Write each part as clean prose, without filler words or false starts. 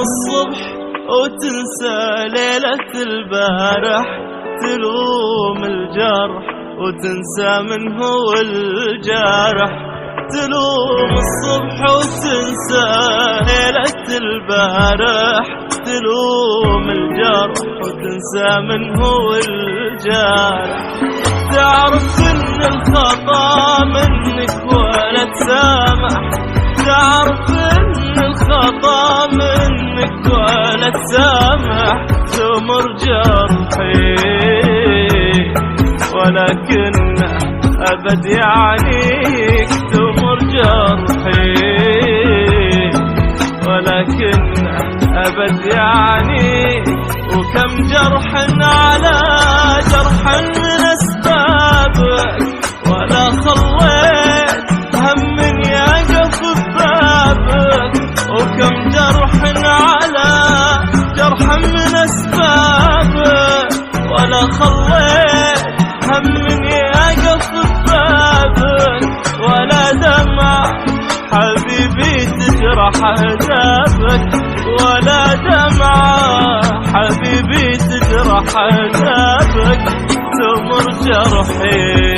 الصبح وتنسى ليلة البارح، تلوم الجرح وتنسى من هو الجارح. تلوم الصبح وتنسى ليلة البارح، تلوم الجرح وتنسى من هو الجارح. تعرف ان الخطا منك ولا تسامح، تعرف ان الخطا منك ولا تسامح. تمر جرحي ولكنه أبد يعنيك، تمر جرحي ولكنه أبد يعنيك. وكم جرح على جرح من أسبابك، ولا خليت هم يقف ببابك. وكم جرح على جرح من أسبابك، ولا خليت هم يقف ببابك. ولا دمع حبيبي تجرح عذابك، ولا دمع حبيبي تجرح عذابك. تمر جرحي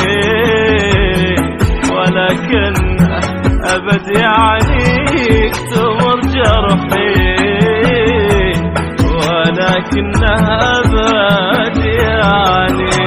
ولكن أبد يعنيك، تمر جرحي ولكنها أبد يعنيك.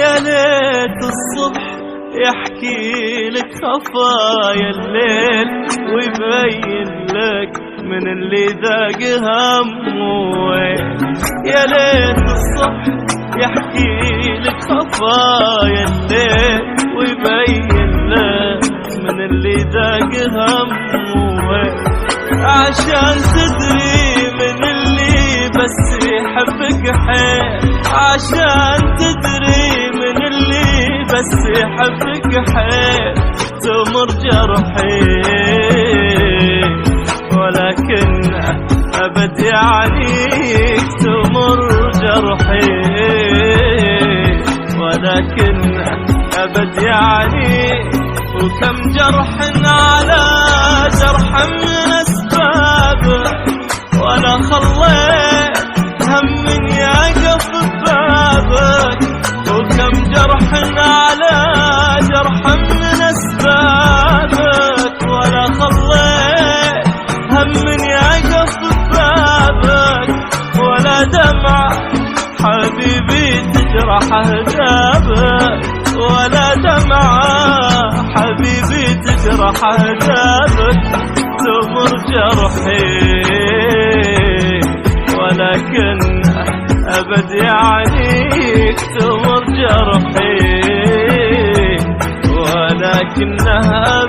يا ليت الصبح يحكي لك خفايا الليل، ويبين لك من اللي ذاق همه. يا ليت الصبح يحكي لك خفايا الليل، ويبين لك من اللي ذاق همه. عشان تدري من اللي بس يحبك حيل، عشان تدري من اللي بس يحبك حيل. تمر جرحي ولكنه أبد يعنيك، تمر جرحي ولكنه أبد يعنيك. وكم جرح على جرح من أسبابك، ولا خليت هم يقف ببابك. وكم جرح على جرح من أسبابك، ولا خليت هم يقف ببابك. ولا دمع حبيبي تجرح عذابك، ولا دمع حبيبي تجرح عذابك. تمر جرحي ولكن أبد يعنيك، تمر جرحي ولكنها